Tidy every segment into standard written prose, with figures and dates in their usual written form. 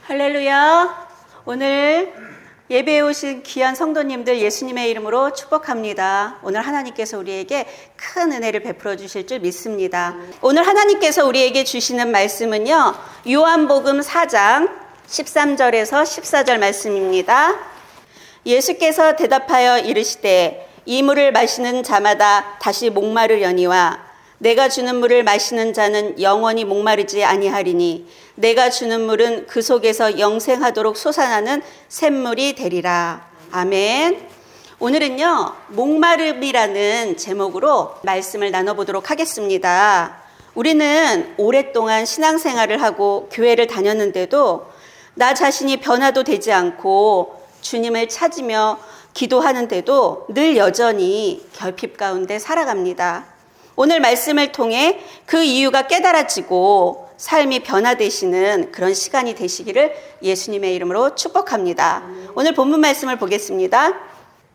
할렐루야. 오늘 예배에 오신 귀한 성도님들 예수님의 이름으로 축복합니다. 오늘 하나님께서 우리에게 큰 은혜를 베풀어 주실 줄 믿습니다. 오늘 하나님께서 우리에게 주시는 말씀은요, 요한복음 4장 13절에서 14절 말씀입니다. 예수께서 대답하여 이르시되 이 물을 마시는 자마다 다시 목마르려니와 내가 주는 물을 마시는 자는 영원히 목마르지 아니하리니 내가 주는 물은 그 속에서 영생하도록 솟아나는 샘물이 되리라. 아멘. 오늘은요, 목마름이라는 제목으로 말씀을 나눠보도록 하겠습니다. 우리는 오랫동안 신앙생활을 하고 교회를 다녔는데도 나 자신이 변화도 되지 않고 주님을 찾으며 기도하는데도 늘 여전히 결핍 가운데 살아갑니다. 오늘 말씀을 통해 그 이유가 깨달아지고 삶이 변화되시는 그런 시간이 되시기를 예수님의 이름으로 축복합니다. 오늘 본문 말씀을 보겠습니다.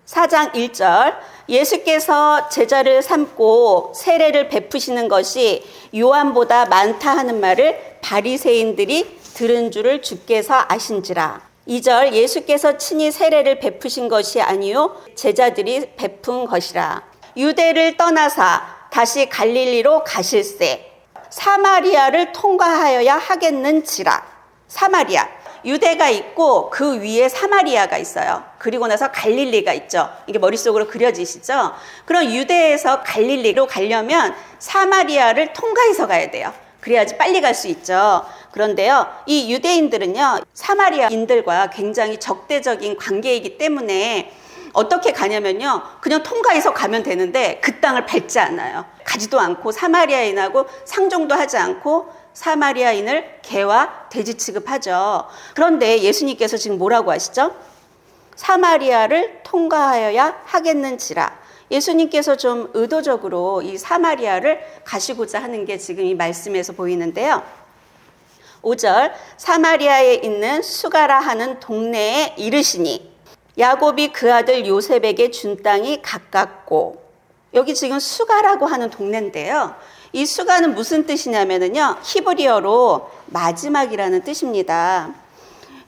4장 1절, 예수께서 제자를 삼고 세례를 베푸시는 것이 요한보다 많다 하는 말을 바리새인들이 들은 줄을 주께서 아신지라. 2절, 예수께서 친히 세례를 베푸신 것이 아니요 제자들이 베푼 것이라. 유대를 떠나사 다시 갈릴리로 가실새 사마리아를 통과하여야 하겠는지라. 사마리아, 유대가 있고 그 위에 사마리아가 있어요. 그리고 나서 갈릴리가 있죠. 이게 머릿속으로 그려지시죠? 그럼 유대에서 갈릴리로 가려면 사마리아를 통과해서 가야 돼요. 그래야지 빨리 갈 수 있죠. 그런데요, 이 유대인들은요, 사마리아인들과 굉장히 적대적인 관계이기 때문에 어떻게 가냐면요, 그냥 통과해서 가면 되는데 그 땅을 밟지 않아요. 가지도 않고 사마리아인하고 상종도 하지 않고 사마리아인을 개와 돼지 취급하죠. 그런데 예수님께서 지금 뭐라고 하시죠? 사마리아를 통과하여야 하겠는지라. 예수님께서 좀 의도적으로 이 사마리아를 가시고자 하는 게 지금 이 말씀에서 보이는데요. 5절, 사마리아에 있는 수가라 하는 동네에 이르시니 야곱이 그 아들 요셉에게 준 땅이 가깝고, 여기 지금 수가라고 하는 동네인데요. 이 수가는 무슨 뜻이냐면요, 히브리어로 마지막이라는 뜻입니다.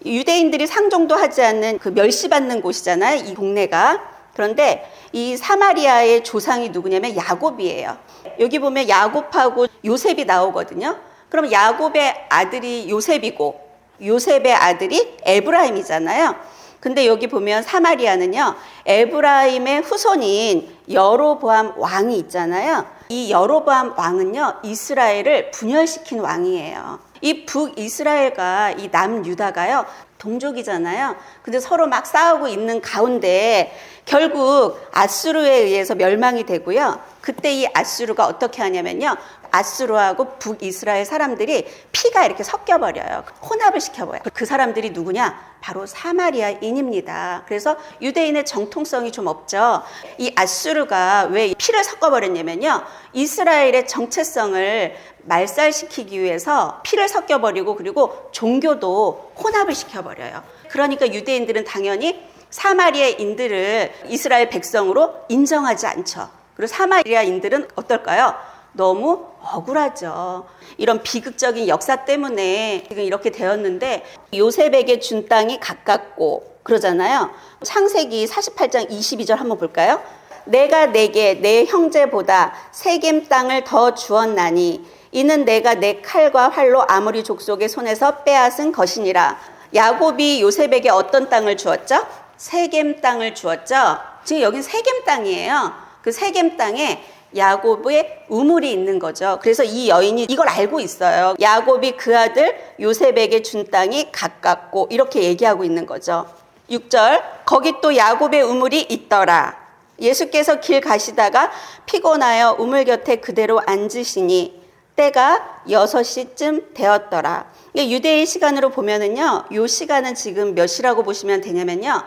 유대인들이 상종도 하지 않는 그 멸시받는 곳이잖아요, 이 동네가. 그런데 이 사마리아의 조상이 누구냐면 야곱이에요. 여기 보면 야곱하고 요셉이 나오거든요. 그럼 야곱의 아들이 요셉이고 요셉의 아들이 에브라임이잖아요. 근데 여기 보면 사마리아는요, 에브라임의 후손인 여로보암 왕이 있잖아요. 이 여로보암 왕은요, 이스라엘을 분열시킨 왕이에요. 이 북이스라엘과 이 남유다가요, 동족이잖아요. 근데 서로 막 싸우고 있는 가운데 결국 아수르에 의해서 멸망이 되고요. 그때 이 아수르가 어떻게 하냐면요, 아수르하고 북이스라엘 사람들이 피가 이렇게 섞여버려요. 혼합을 시켜버려요. 그 사람들이 누구냐? 바로 사마리아인입니다. 그래서 유대인의 정통성이 좀 없죠. 이 아수르가 왜 피를 섞어버렸냐면요, 이스라엘의 정체성을 말살시키기 위해서 피를 섞여버리고 그리고 종교도 혼합을 시켜버려요. 그러니까 유대인들은 당연히 사마리아인들을 이스라엘 백성으로 인정하지 않죠. 그리고 사마리아인들은 어떨까요? 너무 억울하죠. 이런 비극적인 역사 때문에 지금 이렇게 되었는데, 요셉에게 준 땅이 가깝고 그러잖아요. 창세기 48장 22절 한번 볼까요? 내가 내게 내 형제보다 세겜 땅을 더 주었나니 이는 내가 내 칼과 활로 아모리 족속의 손에서 빼앗은 것이니라. 야곱이 요셉에게 어떤 땅을 주었죠? 세겜 땅을 주었죠. 지금 여긴 세겜 땅이에요. 그 세겜 땅에 야곱의 우물이 있는 거죠. 그래서 이 여인이 이걸 알고 있어요. 야곱이 그 아들 요셉에게 준 땅이 가깝고, 이렇게 얘기하고 있는 거죠. 6절, 거기 또 야곱의 우물이 있더라. 예수께서 길 가시다가 피곤하여 우물 곁에 그대로 앉으시니 때가 6시쯤 되었더라. 유대의 시간으로 보면은요, 이 시간은 지금 몇 시라고 보시면 되냐면요,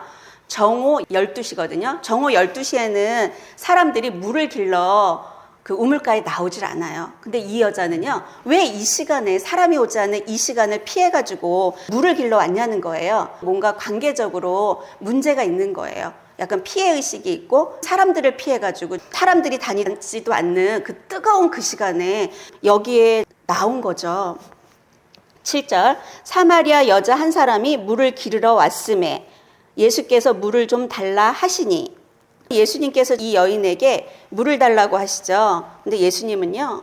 정오 12시거든요. 정오 12시에는 사람들이 물을 길러 그 우물가에 나오질 않아요. 근데 이 여자는요, 왜 이 시간에, 사람이 오지 않는 이 시간을 피해가지고 물을 길러 왔냐는 거예요. 뭔가 관계적으로 문제가 있는 거예요. 약간 피해의식이 있고 사람들을 피해가지고 사람들이 다니지도 않는 그 뜨거운 그 시간에 여기에 나온 거죠. 7절 사마리아 여자 한 사람이 물을 기르러 왔음에 예수께서 물을 좀 달라 하시니 예수님께서 이 여인에게 물을 달라고 하시죠. 근데 예수님은요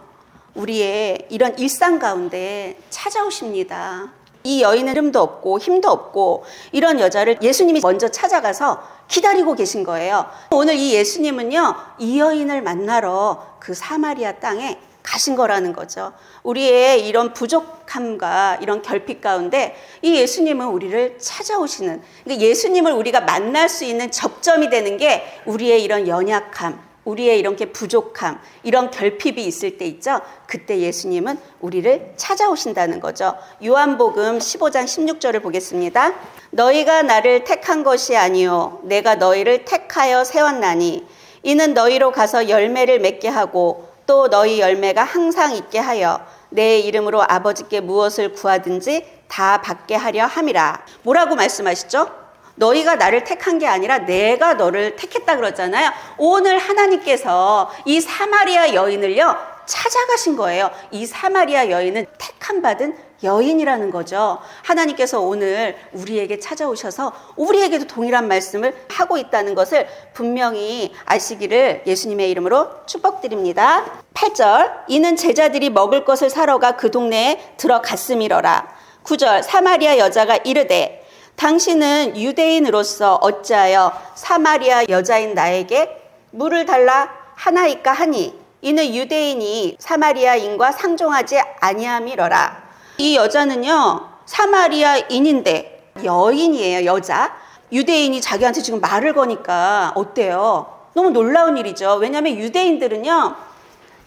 우리의 이런 일상 가운데 찾아오십니다. 이 여인은 이름도 없고 힘도 없고 이런 여자를 예수님이 먼저 찾아가서 기다리고 계신 거예요. 오늘 이 예수님은요 이 여인을 만나러 그 사마리아 땅에 가신 거라는 거죠. 우리의 이런 부족함과 이런 결핍 가운데 이 예수님은 우리를 찾아오시는, 그러니까 예수님을 우리가 만날 수 있는 접점이 되는 게 우리의 이런 연약함, 우리의 이렇게 부족함, 이런 결핍이 있을 때 있죠. 그때 예수님은 우리를 찾아오신다는 거죠. 요한복음 15장 16절을 보겠습니다. 너희가 나를 택한 것이 아니요 내가 너희를 택하여 세웠나니 이는 너희로 가서 열매를 맺게 하고 또 너희 열매가 항상 있게 하여 내 이름으로 아버지께 무엇을 구하든지 다 받게 하려 함이라. 뭐라고 말씀하시죠? 너희가 나를 택한 게 아니라 내가 너를 택했다 그러잖아요. 오늘 하나님께서 이 사마리아 여인을요 찾아가신 거예요. 이 사마리아 여인은 택함 받은 여인이라는 거죠. 하나님께서 오늘 우리에게 찾아오셔서 우리에게도 동일한 말씀을 하고 있다는 것을 분명히 아시기를 예수님의 이름으로 축복드립니다. 8절 이는 제자들이 먹을 것을 사러 가 그 동네에 들어갔음이러라. 9절 사마리아 여자가 이르되 당신은 유대인으로서 어찌하여 사마리아 여자인 나에게 물을 달라 하나이까 하니 이는 유대인이 사마리아인과 상종하지 아니함이러라. 이 여자는요 사마리아인인데 여인이에요. 여자. 유대인이 자기한테 지금 말을 거니까 어때요? 너무 놀라운 일이죠. 왜냐하면 유대인들은요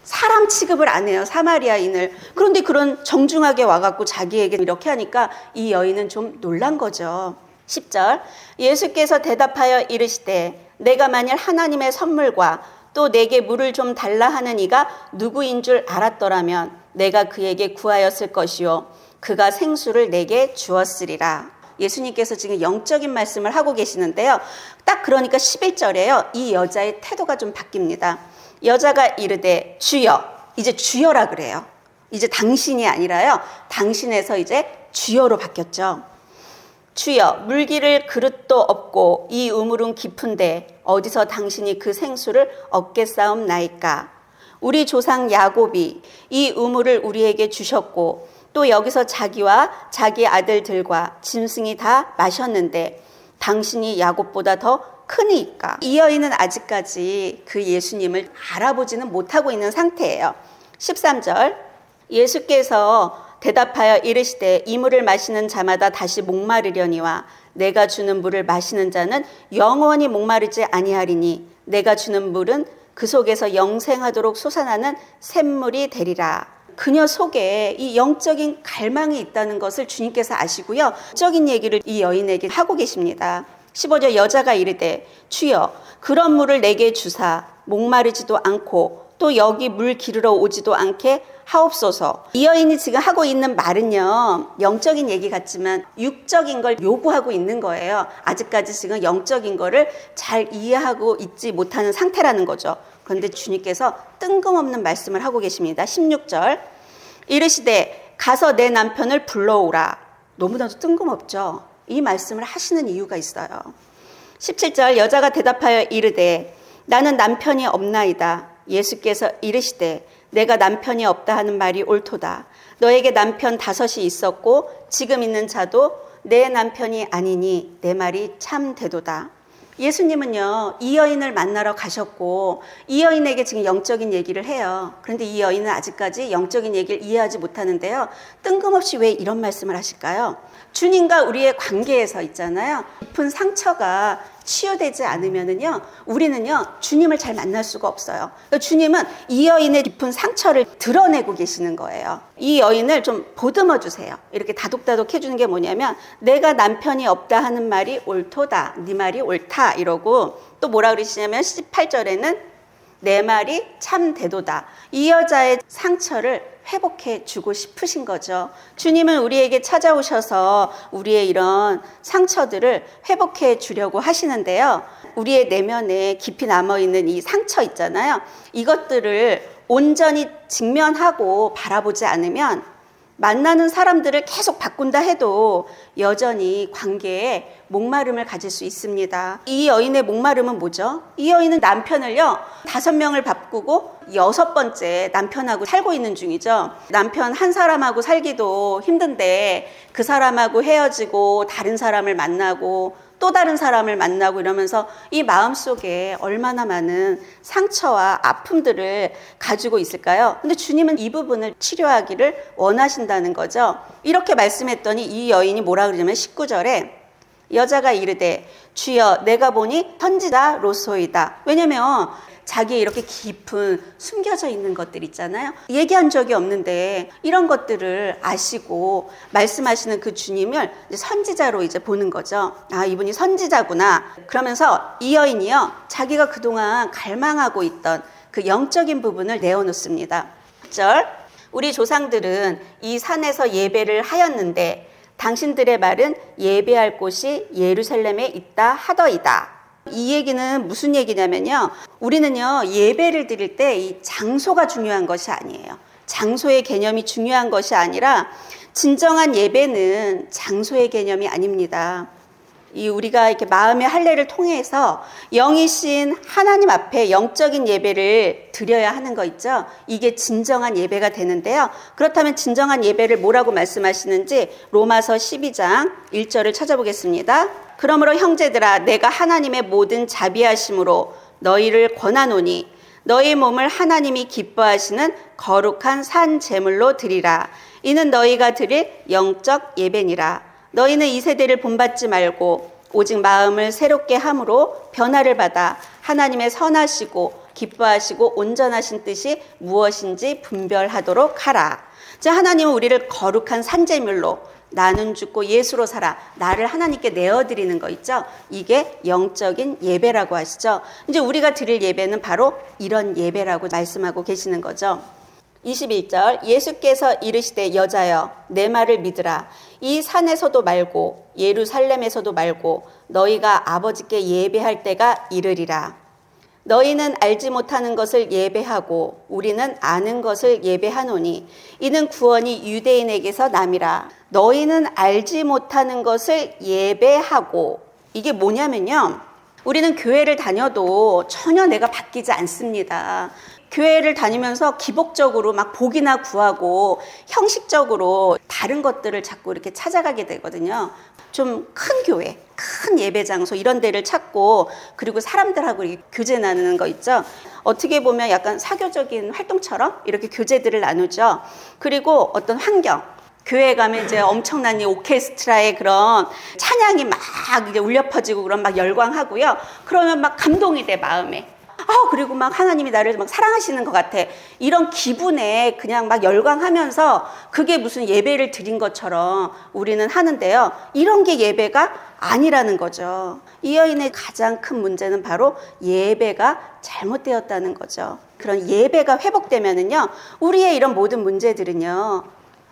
사람 취급을 안 해요. 사마리아인을. 그런데 그런 정중하게 와갖고 자기에게 이렇게 하니까 이 여인은 좀 놀란 거죠. 10절 예수께서 대답하여 이르시되 내가 만일 하나님의 선물과 또 내게 물을 좀 달라 하는 이가 누구인 줄 알았더라면 내가 그에게 구하였을 것이요 그가 생수를 내게 주었으리라. 예수님께서 지금 영적인 말씀을 하고 계시는데요. 딱 그러니까 11절에요. 이 여자의 태도가 좀 바뀝니다. 여자가 이르되 주여. 이제 주여라 그래요. 이제 당신이 아니라요. 당신에서 이제 주여로 바뀌었죠. 주여 물기를 그릇도 없고 이 우물은 깊은데 어디서 당신이 그 생수를 얻겠사옵나이까. 우리 조상 야곱이 이 우물을 우리에게 주셨고 또 여기서 자기와 자기 아들들과 짐승이 다 마셨는데 당신이 야곱보다 더 크니까. 이 여인은 아직까지 그 예수님을 알아보지는 못하고 있는 상태예요. 13절 예수께서 대답하여 이르시되 이 물을 마시는 자마다 다시 목마르려니와 내가 주는 물을 마시는 자는 영원히 목마르지 아니하리니 내가 주는 물은 그 속에서 영생하도록 솟아나는 샘물이 되리라. 그녀 속에 이 영적인 갈망이 있다는 것을 주님께서 아시고요. 영적인 얘기를 이 여인에게 하고 계십니다. 15절 여자가 이르되 주여 그런 물을 내게 주사 목마르지도 않고 또 여기 물 기르러 오지도 않게 하옵소서. 이 여인이 지금 하고 있는 말은요 영적인 얘기 같지만 육적인 걸 요구하고 있는 거예요. 아직까지 지금 영적인 거를 잘 이해하고 있지 못하는 상태라는 거죠. 그런데 주님께서 뜬금없는 말씀을 하고 계십니다. 16절 이르시되 가서 내 남편을 불러오라. 너무나도 뜬금없죠. 이 말씀을 하시는 이유가 있어요. 17절 여자가 대답하여 이르되 나는 남편이 없나이다. 예수께서 이르시되 내가 남편이 없다 하는 말이 옳도다. 너에게 남편 5이 있었고 지금 있는 자도 내 남편이 아니니 내 말이 참 되도다. 예수님은요 이 여인을 만나러 가셨고 이 여인에게 지금 영적인 얘기를 해요. 그런데 이 여인은 아직까지 영적인 얘기를 이해하지 못하는데요. 뜬금없이 왜 이런 말씀을 하실까요? 주님과 우리의 관계에서 있잖아요. 깊은 상처가 치유되지 않으면은요, 우리는요, 주님을 잘 만날 수가 없어요. 그러니까 주님은 이 여인의 깊은 상처를 드러내고 계시는 거예요. 이 여인을 좀 보듬어 주세요. 이렇게 다독다독 해주는 게 뭐냐면, 내가 남편이 없다 하는 말이 옳도다. 네 말이 옳다. 이러고, 또 뭐라 그러시냐면, 18절에는 내 말이 참 되도다. 이 여자의 상처를 회복해 주고 싶으신 거죠. 주님은 우리에게 찾아오셔서 우리의 이런 상처들을 회복해 주려고 하시는데요. 우리의 내면에 깊이 남아있는 이 상처 있잖아요. 이것들을 온전히 직면하고 바라보지 않으면 만나는 사람들을 계속 바꾼다 해도 여전히 관계에 목마름을 가질 수 있습니다. 이 여인의 목마름은 뭐죠? 이 여인은 남편을요 5명을 바꾸고 6번째 남편하고 살고 있는 중이죠. 남편 한 사람하고 살기도 힘든데 그 사람하고 헤어지고 다른 사람을 만나고 또 다른 사람을 만나고 이러면서 이 마음속에 얼마나 많은 상처와 아픔들을 가지고 있을까요? 근데 주님은 이 부분을 치료하기를 원하신다는 거죠. 이렇게 말씀했더니 이 여인이 뭐라 그러냐면 19절에 여자가 이르되 주여 내가 보니 선지자로소이다. 왜냐면 자기의 이렇게 깊은 숨겨져 있는 것들 있잖아요. 얘기한 적이 없는데 이런 것들을 아시고 말씀하시는 그 주님을 선지자로 이제 보는 거죠. 아, 이분이 선지자구나. 그러면서 이 여인이요 자기가 그동안 갈망하고 있던 그 영적인 부분을 내어놓습니다. 1절 우리 조상들은 이 산에서 예배를 하였는데 당신들의 말은 예배할 곳이 예루살렘에 있다 하더이다. 이 얘기는 무슨 얘기냐면요. 우리는요, 예배를 드릴 때 이 장소가 중요한 것이 아니에요. 장소의 개념이 중요한 것이 아니라 진정한 예배는 장소의 개념이 아닙니다. 이 우리가 이렇게 마음의 할례를 통해서 영이신 하나님 앞에 영적인 예배를 드려야 하는 거 있죠. 이게 진정한 예배가 되는데요. 그렇다면 진정한 예배를 뭐라고 말씀하시는지 로마서 12장 1절을 찾아보겠습니다. 그러므로 형제들아 내가 하나님의 모든 자비하심으로 너희를 권하노니 너희 몸을 하나님이 기뻐하시는 거룩한 산 제물로 드리라. 이는 너희가 드릴 영적 예배니라. 너희는 이 세대를 본받지 말고 오직 마음을 새롭게 함으로 변화를 받아 하나님의 선하시고 기뻐하시고 온전하신 뜻이 무엇인지 분별하도록 하라. 자, 하나님은 우리를 거룩한 산제물로 나는 죽고 예수로 살아 나를 하나님께 내어드리는 거 있죠. 이게 영적인 예배라고 하시죠. 이제 우리가 드릴 예배는 바로 이런 예배라고 말씀하고 계시는 거죠. 21절 예수께서 이르시되 여자여 내 말을 믿으라. 이 산에서도 말고 예루살렘에서도 말고 너희가 아버지께 예배할 때가 이르리라. 너희는 알지 못하는 것을 예배하고 우리는 아는 것을 예배하노니 이는 구원이 유대인에게서 남이라. 너희는 알지 못하는 것을 예배하고 이게 뭐냐면요. 우리는 교회를 다녀도 전혀 내가 바뀌지 않습니다. 교회를 다니면서 기복적으로 막 복이나 구하고 형식적으로 다른 것들을 자꾸 이렇게 찾아가게 되거든요. 좀 큰 교회, 큰 예배 장소 이런 데를 찾고 그리고 사람들하고 이렇게 교제 나누는 거 있죠. 어떻게 보면 약간 사교적인 활동처럼 이렇게 교제들을 나누죠. 그리고 어떤 환경, 교회 가면 이제 엄청난 이 오케스트라의 그런 찬양이 막 이제 울려 퍼지고 그런 막 열광하고요. 그러면 막 감동이 돼 마음에. 그리고 막 하나님이 나를 막 사랑하시는 것 같아. 이런 기분에 그냥 막 열광하면서 그게 무슨 예배를 드린 것처럼 우리는 하는데요. 이런 게 예배가 아니라는 거죠. 이 여인의 가장 큰 문제는 바로 예배가 잘못되었다는 거죠. 그런 예배가 회복되면은요, 우리의 이런 모든 문제들은요,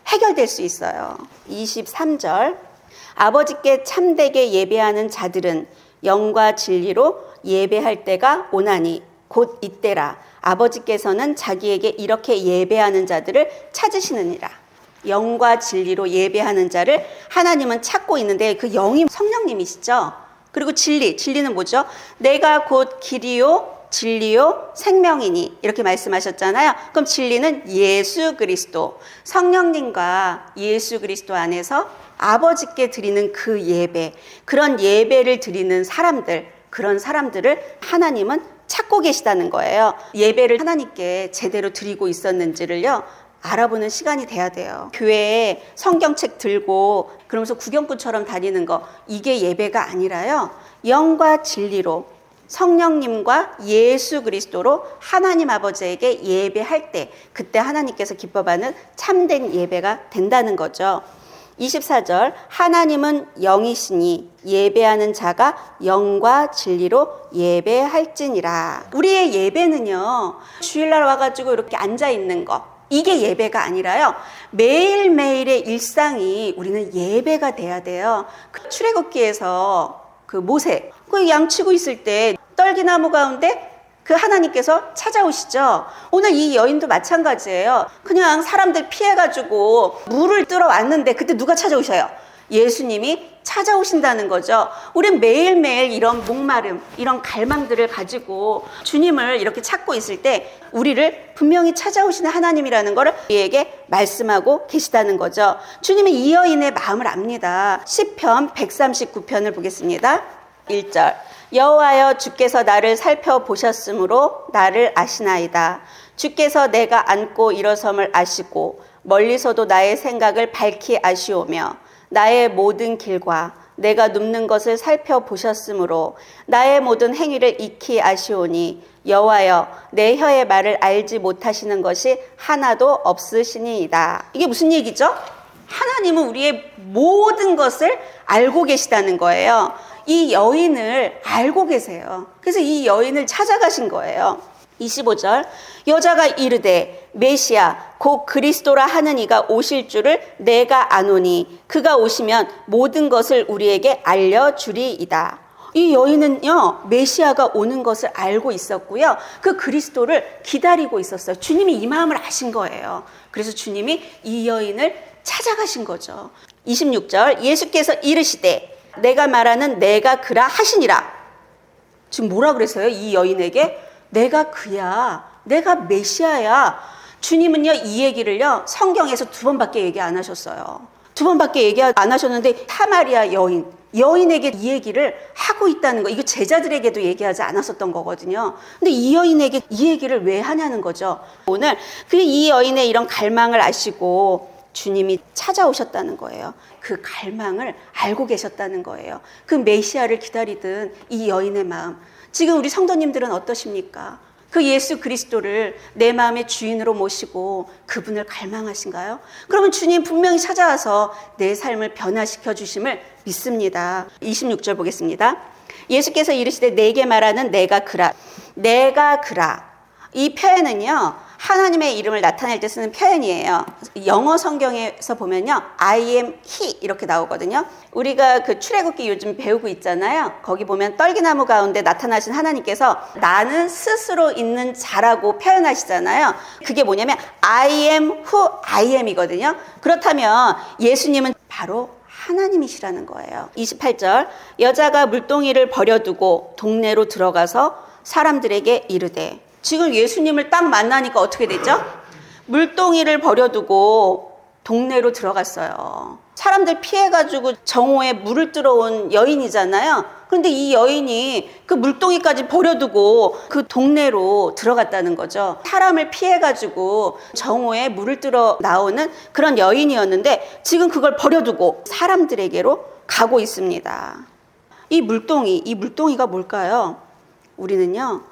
해결될 수 있어요. 23절 아버지께 참되게 예배하는 자들은 영과 진리로 예배할 때가 오나니 곧 이때라. 아버지께서는 자기에게 이렇게 예배하는 자들을 찾으시느니라. 영과 진리로 예배하는 자를 하나님은 찾고 있는데 그 영이 성령님이시죠. 그리고 진리는 뭐죠? 내가 곧 길이요 진리요 생명이니 이렇게 말씀하셨잖아요. 그럼 진리는 예수 그리스도, 성령님과 예수 그리스도 안에서 아버지께 드리는 그 예배, 그런 예배를 드리는 사람들, 그런 사람들을 하나님은 찾고 계시다는 거예요. 예배를 하나님께 제대로 드리고 있었는지를요, 알아보는 시간이 돼야 돼요. 교회에 성경책 들고 그러면서 구경꾼처럼 다니는 거, 이게 예배가 아니라요, 영과 진리로 성령님과 예수 그리스도로 하나님 아버지에게 예배할 때, 그때 하나님께서 기뻐하는 참된 예배가 된다는 거죠. 24절 하나님은 영이시니 예배하는 자가 영과 진리로 예배할지니라. 우리의 예배는요, 주일날 와가지고 이렇게 앉아있는 거, 이게 예배가 아니라요, 매일매일의 일상이 우리는 예배가 돼야 돼요. 출애굽기에서 그 모세 그 양치고 있을 때 떨기나무 가운데 그 하나님께서 찾아오시죠. 오늘 이 여인도 마찬가지예요. 그냥 사람들 피해가지고 물을 뜨러 왔는데 그때 누가 찾아오셔요? 예수님이 찾아오신다는 거죠. 우린 매일매일 이런 목마름, 이런 갈망들을 가지고 주님을 이렇게 찾고 있을 때 우리를 분명히 찾아오시는 하나님이라는 것을 우리에게 말씀하고 계시다는 거죠. 주님은 이 여인의 마음을 압니다. 시편 139편을 보겠습니다. 1절. 여호와여, 주께서 나를 살펴보셨으므로 나를 아시나이다. 주께서 내가 앉고 일어섬을 아시고 멀리서도 나의 생각을 밝히 아시오며 나의 모든 길과 내가 눕는 것을 살펴보셨으므로 나의 모든 행위를 익히 아시오니 여호와여, 내 혀의 말을 알지 못하시는 것이 하나도 없으시니이다. 이게 무슨 얘기죠? 하나님은 우리의 모든 것을 알고 계시다는 거예요. 이 여인을 알고 계세요. 그래서 이 여인을 찾아가신 거예요. 25절. 여자가 이르되 메시아 곧 그리스도라 하는 이가 오실 줄을 내가 아노니 그가 오시면 모든 것을 우리에게 알려주리이다. 이 여인은요, 메시아가 오는 것을 알고 있었고요, 그 그리스도를 기다리고 있었어요. 주님이 이 마음을 아신 거예요. 그래서 주님이 이 여인을 찾아가신 거죠. 26절. 예수께서 이르시되 내가 말하는 내가 그라 하시니라. 지금 뭐라 그랬어요? 이 여인에게 내가 그야, 내가 메시아야. 주님은요, 이 얘기를요, 성경에서 2번밖에 얘기 안 하셨어요. 2번밖에 얘기 안 하셨는데 사마리아 여인에게 이 얘기를 하고 있다는 거, 이거 제자들에게도 얘기하지 않았었던 거거든요. 근데 이 여인에게 이 얘기를 왜 하냐는 거죠. 오늘 이 여인의 이런 갈망을 아시고 주님이 찾아오셨다는 거예요. 그 갈망을 알고 계셨다는 거예요. 그 메시아를 기다리던 이 여인의 마음. 지금 우리 성도님들은 어떠십니까? 그 예수 그리스도를 내 마음의 주인으로 모시고 그분을 갈망하신가요? 그러면 주님 분명히 찾아와서 내 삶을 변화시켜 주심을 믿습니다. 26절 보겠습니다. 예수께서 이르시되 내게 말하는 내가 그라. 내가 그라. 이 표현은요, 하나님의 이름을 나타낼 때 쓰는 표현이에요. 영어 성경에서 보면요, I am he 이렇게 나오거든요. 우리가 그 출애굽기 요즘 배우고 있잖아요. 거기 보면 떨기나무 가운데 나타나신 하나님께서 나는 스스로 있는 자라고 표현하시잖아요. 그게 뭐냐면 I am who I am 이거든요. 그렇다면 예수님은 바로 하나님이시라는 거예요. 28절. 여자가 물동이를 버려두고 동네로 들어가서 사람들에게 이르되. 지금 예수님을 딱 만나니까 어떻게 되죠? 물동이를 버려두고 동네로 들어갔어요. 사람들 피해가지고 정오에 물을 들어온 여인이잖아요. 그런데 이 여인이 그 물동이까지 버려두고 그 동네로 들어갔다는 거죠. 사람을 피해가지고 정오에 물을 들어 나오는 그런 여인이었는데 지금 그걸 버려두고 사람들에게로 가고 있습니다. 이 물동이가 뭘까요? 우리는요,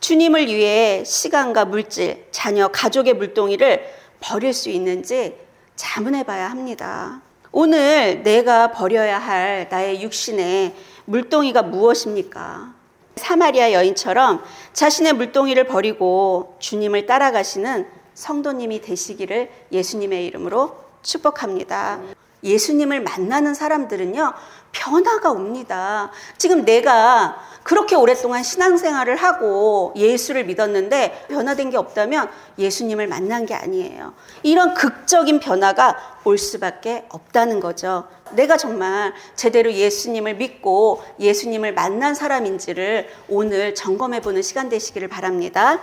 주님을 위해 시간과 물질, 자녀, 가족의 물동이를 버릴 수 있는지 자문해 봐야 합니다. 오늘 내가 버려야 할 나의 육신의 물동이가 무엇입니까? 사마리아 여인처럼 자신의 물동이를 버리고 주님을 따라가시는 성도님이 되시기를 예수님의 이름으로 축복합니다. 예수님을 만나는 사람들은요, 변화가 옵니다. 지금 내가 그렇게 오랫동안 신앙생활을 하고 예수를 믿었는데 변화된 게 없다면 예수님을 만난 게 아니에요. 이런 극적인 변화가 올 수밖에 없다는 거죠. 내가 정말 제대로 예수님을 믿고 예수님을 만난 사람인지를 오늘 점검해보는 시간 되시기를 바랍니다.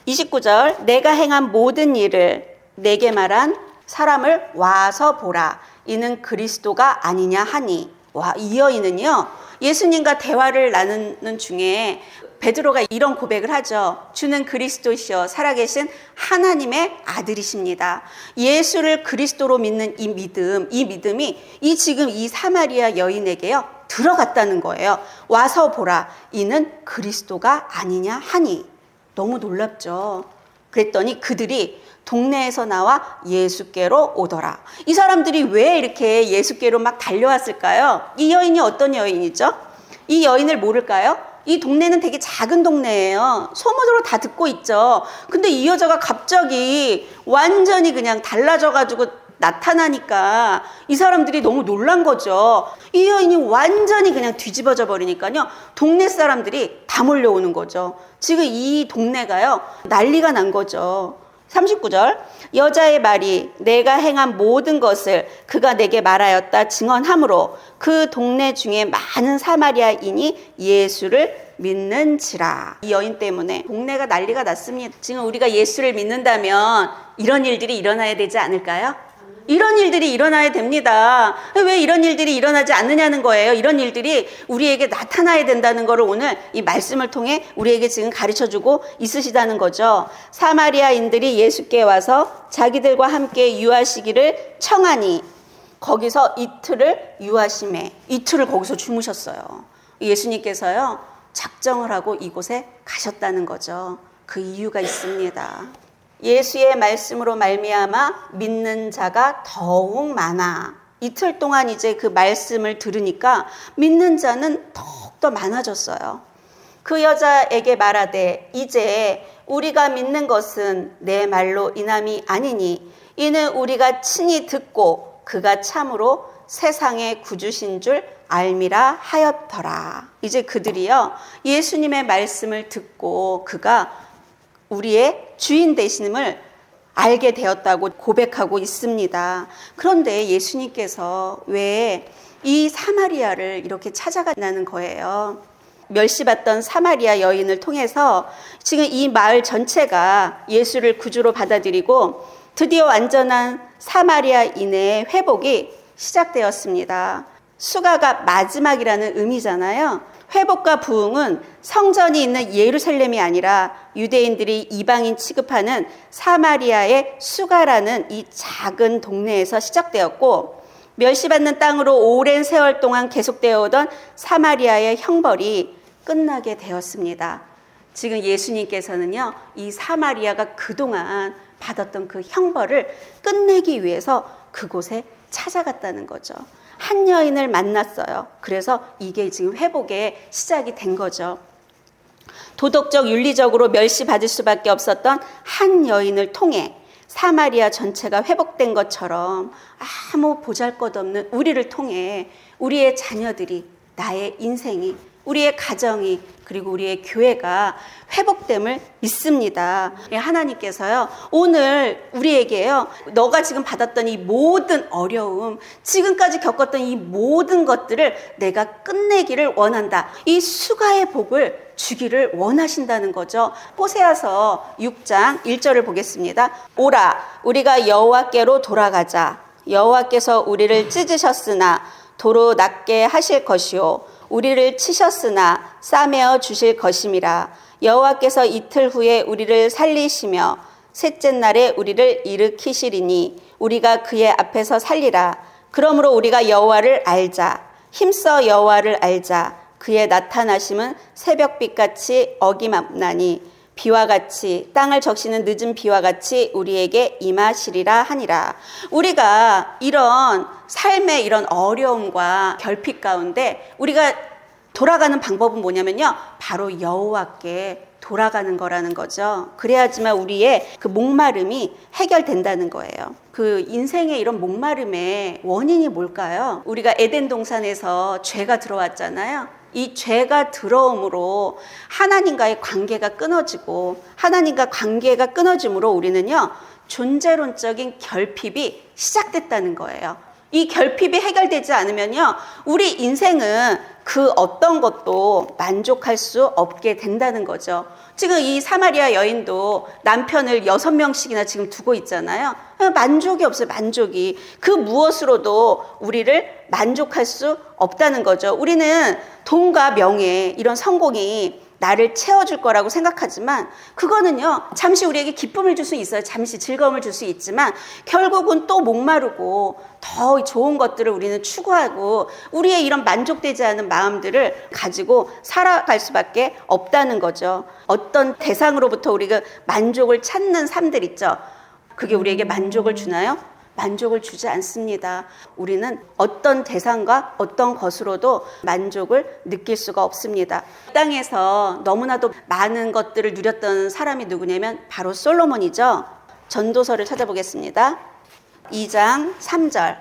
29절. 내가 행한 모든 일을 내게 말한 사람을 와서 보라. 이는 그리스도가 아니냐 하니. 와, 이 여인은요, 예수님과 대화를 나누는 중에 베드로가 이런 고백을 하죠. 주는 그리스도시여 살아계신 하나님의 아들이십니다. 예수를 그리스도로 믿는 이 믿음이 지금 이 사마리아 여인에게요, 들어갔다는 거예요. 와서 보라. 이는 그리스도가 아니냐 하니. 너무 놀랍죠. 그랬더니 그들이 동네에서 나와 예수께로 오더라. 이 사람들이 왜 이렇게 예수께로 막 달려왔을까요? 이 여인이 어떤 여인이죠? 이 여인을 모를까요? 이 동네는 되게 작은 동네예요. 소문으로 다 듣고 있죠. 근데 이 여자가 갑자기 완전히 그냥 달라져가지고 나타나니까 이 사람들이 너무 놀란 거죠. 이 여인이 완전히 그냥 뒤집어져 버리니까요. 동네 사람들이 다 몰려오는 거죠. 지금 이 동네가요, 난리가 난 거죠. 39절, 여자의 말이 내가 행한 모든 것을 그가 내게 말하였다 증언하므로 그 동네 중에 많은 사마리아인이 예수를 믿는지라. 이 여인 때문에 동네가 난리가 났습니다. 지금 우리가 예수를 믿는다면 이런 일들이 일어나야 되지 않을까요? 이런 일들이 일어나야 됩니다. 왜 이런 일들이 일어나지 않느냐는 거예요. 이런 일들이 우리에게 나타나야 된다는 것을 오늘 이 말씀을 통해 우리에게 지금 가르쳐주고 있으시다는 거죠. 사마리아인들이 예수께 와서 자기들과 함께 유하시기를 청하니 거기서 이틀을 유하심에 이틀을 거기서 주무셨어요. 예수님께서요, 작정을 하고 이곳에 가셨다는 거죠. 그 이유가 있습니다. 예수의 말씀으로 말미암아 믿는 자가 더욱 많아. 이틀 동안 이제 그 말씀을 들으니까 믿는 자는 더욱더 많아졌어요. 그 여자에게 말하되 이제 우리가 믿는 것은 내 말로 인함이 아니니 이는 우리가 친히 듣고 그가 참으로 세상의 구주신 줄 알미라 하였더라. 이제 그들이요, 예수님의 말씀을 듣고 그가 우리의 주인 되심을 알게 되었다고 고백하고 있습니다. 그런데 예수님께서 왜 이 사마리아를 이렇게 찾아가는 거예요? 멸시받던 사마리아 여인을 통해서 지금 이 마을 전체가 예수를 구주로 받아들이고 드디어 완전한 사마리아인의 회복이 시작되었습니다. 수가가 마지막이라는 의미잖아요. 회복과 부흥은 성전이 있는 예루살렘이 아니라 유대인들이 이방인 취급하는 사마리아의 수가라는 이 작은 동네에서 시작되었고, 멸시받는 땅으로 오랜 세월 동안 계속되어 오던 사마리아의 형벌이 끝나게 되었습니다. 지금 예수님께서는요, 이 사마리아가 그동안 받았던 그 형벌을 끝내기 위해서 그곳에 찾아갔다는 거죠. 한 여인을 만났어요. 그래서 이게 지금 회복의 시작이 된 거죠. 도덕적, 윤리적으로 멸시받을 수밖에 없었던 한 여인을 통해 사마리아 전체가 회복된 것처럼 아무 보잘것없는 우리를 통해 우리의 자녀들이, 나의 인생이, 우리의 가정이, 그리고 우리의 교회가 회복됨을 믿습니다. 하나님께서요, 오늘 우리에게요, 너가 지금 받았던 이 모든 어려움, 지금까지 겪었던 이 모든 것들을 내가 끝내기를 원한다. 이 수가의 복을 주기를 원하신다는 거죠. 호세아서 6장 1절을 보겠습니다. 오라, 우리가 여호와께로 돌아가자. 여호와께서 우리를 찢으셨으나 도로 낫게 하실 것이요 우리를 치셨으나 싸매어 주실 것임이라. 여호와께서 이틀 후에 우리를 살리시며 셋째 날에 우리를 일으키시리니 우리가 그의 앞에서 살리라. 그러므로 우리가 여호와를 알자. 힘써 여호와를 알자. 그의 나타나심은 새벽빛같이 어김없나니 비와 같이 땅을 적시는 늦은 비와 같이 우리에게 임하시리라 하니라. 우리가 이런 삶의 이런 어려움과 결핍 가운데 우리가 돌아가는 방법은 뭐냐면요, 바로 여호와께 돌아가는 거라는 거죠. 그래야지만 우리의 그 목마름이 해결된다는 거예요. 그 인생의 이런 목마름의 원인이 뭘까요? 우리가 에덴 동산에서 죄가 들어왔잖아요. 이 죄가 들어옴으로 하나님과의 관계가 끊어지고, 하나님과 관계가 끊어짐으로 우리는요, 존재론적인 결핍이 시작됐다는 거예요. 이 결핍이 해결되지 않으면요, 우리 인생은 그 어떤 것도 만족할 수 없게 된다는 거죠. 지금 이 사마리아 여인도 남편을 6명씩이나 지금 두고 있잖아요. 만족이 없어요, 만족이. 그 무엇으로도 우리를 만족할 수 없다는 거죠. 우리는 돈과 명예, 이런 성공이 나를 채워줄 거라고 생각하지만 그거는요, 잠시 우리에게 기쁨을 줄 수 있어요. 잠시 즐거움을 줄 수 있지만 결국은 또 목마르고 더 좋은 것들을 우리는 추구하고 우리의 이런 만족되지 않은 마음들을 가지고 살아갈 수밖에 없다는 거죠. 어떤 대상으로부터 우리가 만족을 찾는 삶들 있죠. 그게 우리에게 만족을 주나요? 만족을 주지 않습니다. 우리는 어떤 대상과 어떤 것으로도 만족을 느낄 수가 없습니다. 땅에서 너무나도 많은 것들을 누렸던 사람이 누구냐면 바로 솔로몬이죠. 전도서를 찾아보겠습니다. 2장 3절.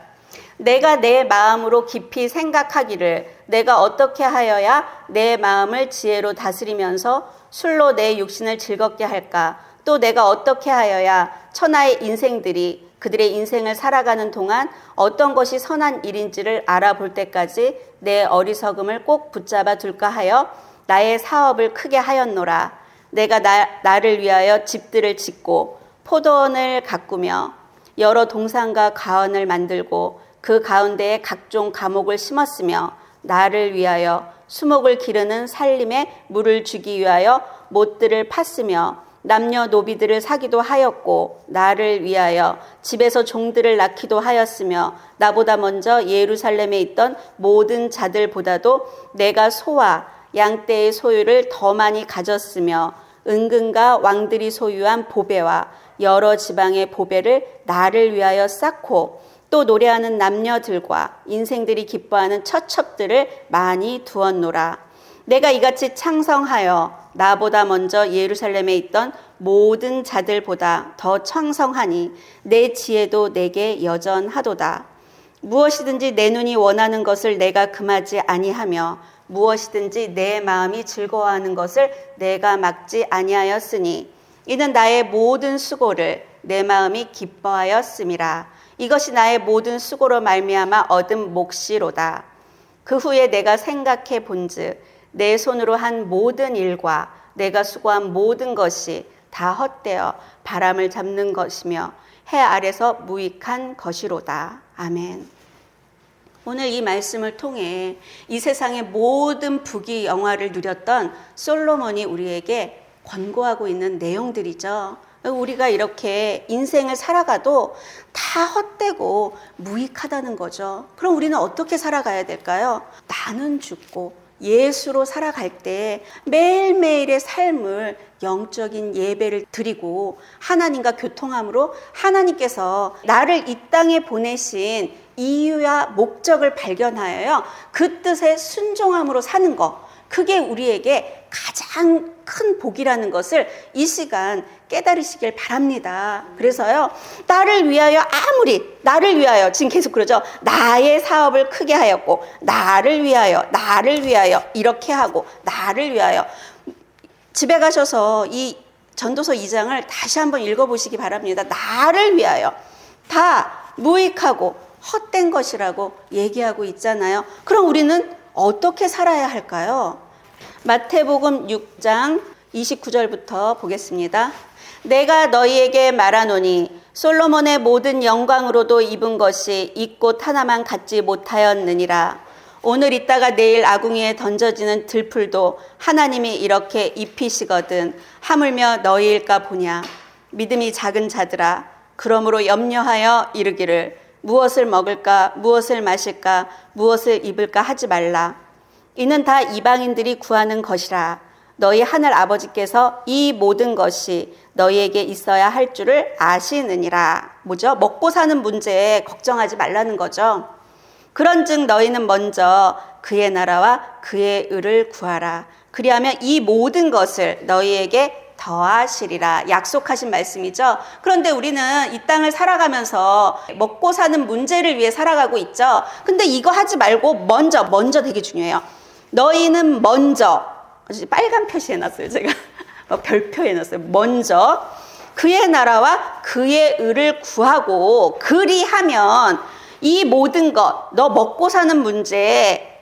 내가 내 마음으로 깊이 생각하기를 내가 어떻게 하여야 내 마음을 지혜로 다스리면서 술로 내 육신을 즐겁게 할까? 또 내가 어떻게 하여야 천하의 인생들이 그들의 인생을 살아가는 동안 어떤 것이 선한 일인지를 알아볼 때까지 내 어리석음을 꼭 붙잡아 둘까 하여 나의 사업을 크게 하였노라. 내가 나를 위하여 집들을 짓고 포도원을 가꾸며 여러 동산과 가원을 만들고 그 가운데에 각종 과목을 심었으며 나를 위하여 수목을 기르는 살림에 물을 주기 위하여 못들을 팠으며 남녀 노비들을 사기도 하였고 나를 위하여 집에서 종들을 낳기도 하였으며 나보다 먼저 예루살렘에 있던 모든 자들보다도 내가 소와 양떼의 소유를 더 많이 가졌으며 은근과 왕들이 소유한 보배와 여러 지방의 보배를 나를 위하여 쌓고 또 노래하는 남녀들과 인생들이 기뻐하는 처첩들을 많이 두었노라. 내가 이같이 창성하여 나보다 먼저 예루살렘에 있던 모든 자들보다 더 창성하니 내 지혜도 내게 여전하도다. 무엇이든지 내 눈이 원하는 것을 내가 금하지 아니하며 무엇이든지 내 마음이 즐거워하는 것을 내가 막지 아니하였으니 이는 나의 모든 수고를 내 마음이 기뻐하였음이라. 이것이 나의 모든 수고로 말미암아 얻은 몫이로다. 그 후에 내가 생각해 본즉 내 손으로 한 모든 일과 내가 수고한 모든 것이 다 헛되어 바람을 잡는 것이며 해 아래서 무익한 것이로다. 아멘. 오늘 이 말씀을 통해 이 세상의 모든 부귀 영화를 누렸던 솔로몬이 우리에게 권고하고 있는 내용들이죠. 우리가 이렇게 인생을 살아가도 다 헛되고 무익하다는 거죠. 그럼 우리는 어떻게 살아가야 될까요? 나는 죽고 예수로 살아갈 때 매일매일의 삶을 영적인 예배를 드리고 하나님과 교통함으로 하나님께서 나를 이 땅에 보내신 이유와 목적을 발견하여 그 뜻에 순종함으로 사는 것, 그게 우리에게 가장 큰 복이라는 것을 이 시간 깨달으시길 바랍니다. 그래서요, 나를 위하여 나를 위하여 지금 계속 그러죠. 나의 사업을 크게 하였고 나를 위하여 이렇게 하고 나를 위하여. 집에 가셔서 이 전도서 2장을 다시 한번 읽어보시기 바랍니다. 나를 위하여 다 무익하고 헛된 것이라고 얘기하고 있잖아요. 그럼 우리는 어떻게 살아야 할까요? 마태복음 6장 29절부터 보겠습니다. 내가 너희에게 말하노니 솔로몬의 모든 영광으로도 입은 것이 이 꽃 하나만 갖지 못하였느니라. 오늘 있다가 내일 아궁이에 던져지는 들풀도 하나님이 이렇게 입히시거든 하물며 너희일까 보냐. 믿음이 작은 자들아, 그러므로 염려하여 이르기를 무엇을 먹을까, 무엇을 마실까, 무엇을 입을까 하지 말라. 이는 다 이방인들이 구하는 것이라. 너희 하늘 아버지께서 이 모든 것이 너희에게 있어야 할 줄을 아시느니라. 뭐죠? 먹고 사는 문제에 걱정하지 말라는 거죠. 그런즉 너희는 먼저 그의 나라와 그의 의를 구하라. 그리하면 이 모든 것을 너희에게 더하시리라. 약속하신 말씀이죠. 그런데 우리는 이 땅을 살아가면서 먹고 사는 문제를 위해 살아가고 있죠. 근데 이거 하지 말고 먼저 되게 중요해요. 너희는 먼저, 빨간 표시 해놨어요. 제가 별표 해놨어요. 먼저 그의 나라와 그의 의를 구하고 그리하면 이 모든 것, 너 먹고 사는 문제에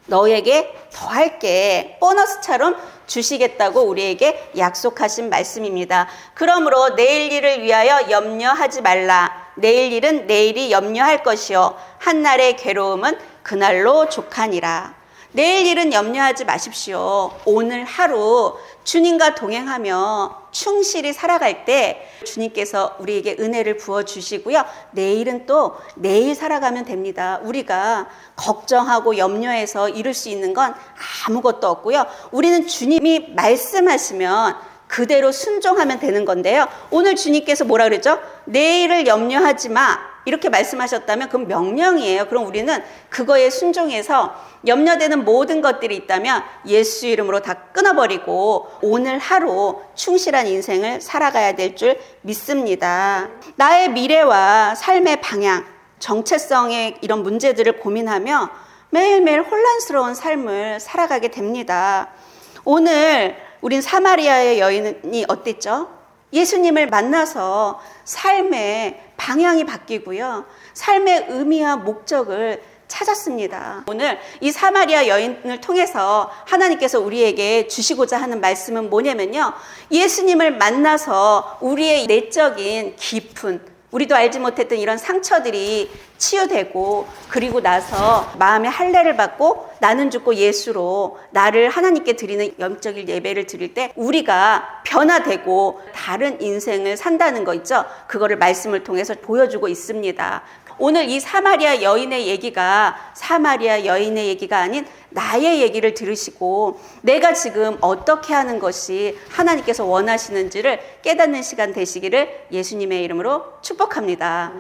너에게 더할게 보너스처럼 주시겠다고 우리에게 약속하신 말씀입니다. 그러므로 내일 일을 위하여 염려하지 말라. 내일 일은 내일이 염려할 것이요 한날의 괴로움은 그날로 족하니라. 내일 일은 염려하지 마십시오. 오늘 하루 주님과 동행하며 충실히 살아갈 때 주님께서 우리에게 은혜를 부어주시고요. 내일은 또 내일 살아가면 됩니다. 우리가 걱정하고 염려해서 이룰 수 있는 건 아무것도 없고요. 우리는 주님이 말씀하시면 그대로 순종하면 되는 건데요. 오늘 주님께서 뭐라 그랬죠? 내일을 염려하지 마. 이렇게 말씀하셨다면 그건 명령이에요. 그럼 우리는 그거에 순종해서 염려되는 모든 것들이 있다면 예수 이름으로 다 끊어버리고 오늘 하루 충실한 인생을 살아가야 될 줄 믿습니다. 나의 미래와 삶의 방향, 정체성의 이런 문제들을 고민하며 매일매일 혼란스러운 삶을 살아가게 됩니다. 오늘 우린 사마리아의 여인이 어땠죠? 예수님을 만나서 삶의 방향이 바뀌고요. 삶의 의미와 목적을 찾았습니다. 오늘 이 사마리아 여인을 통해서 하나님께서 우리에게 주시고자 하는 말씀은 뭐냐면요. 예수님을 만나서 우리의 내적인 깊은 우리도 알지 못했던 이런 상처들이 치유되고 그리고 나서 마음의 할례를 받고 나는 죽고 예수로 나를 하나님께 드리는 영적인 예배를 드릴 때 우리가 변화되고 다른 인생을 산다는 거 있죠. 그거를 말씀을 통해서 보여주고 있습니다. 오늘 이 사마리아 여인의 얘기가 사마리아 여인의 얘기가 아닌 나의 얘기를 들으시고 내가 지금 어떻게 하는 것이 하나님께서 원하시는지를 깨닫는 시간 되시기를 예수님의 이름으로 축복합니다.